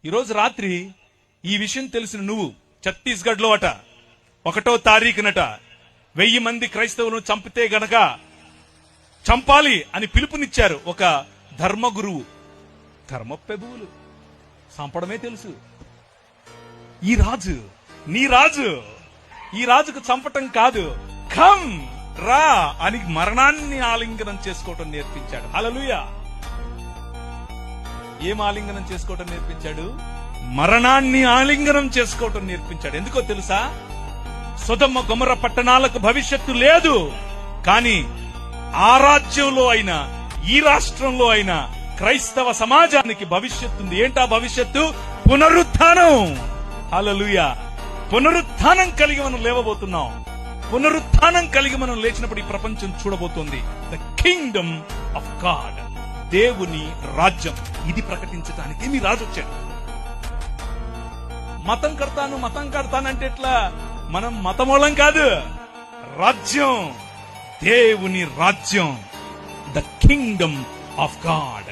ఈరోజు రాత్రి ఈ విషయం తెలిసిన నువ్వు ఛత్తీస్గఢ్ లో 1వ తారీఖునట 1000 మంది క్రైస్తవులను చంపితే గనక చంపాలి అని పిలుపునిచ్చారు ఒక ధర్మగురువు. ధర్మప్రభువులు చంపడమే తెలుసు. ఈ రాజు, నీ రాజు, ఈ రాజుకు చంపటం కాదు, కమ్ రా అని మరణాన్ని ఆలింగనం చేసుకోవటం నేర్పించాడు. హల్లెలూయా. ఏం ఆలింగనం చేసుకోవటం నేర్పించాడు? మరణాన్ని ఆలింగనం చేసుకోవటం నేర్పించాడు. ఎందుకో తెలుసా? సొదొమ గొమొర్రా పట్టణాలకు భవిష్యత్తు లేదు, కానీ ఆ రాజ్యంలో అయినా ఈ రాష్ట్రంలో అయినా క్రైస్తవ సమాజానికి భవిష్యత్తు ఉంది. ఏంటా భవిష్యత్తు? పునరుత్థానం. హల్లెలూయా. పునరుత్థానం కలిగి మనం లేవబోతున్నాం. పునరుత్థానం కలిగి మనం లేచినప్పుడు ఈ ప్రపంచం చూడబోతోంది ద కింగ్డమ్ ఆఫ్ గాడ్, దేవుని రాజ్యం. ఇది ప్రకటించడానికి మీ రాజు వచ్చాడు. మతం కడతానంటే ఎట్లా? మనం మతమూలం కాదు, రాజ్యం, దేవుని రాజ్యం, ద కింగ్డమ్ ఆఫ్ గాడ్.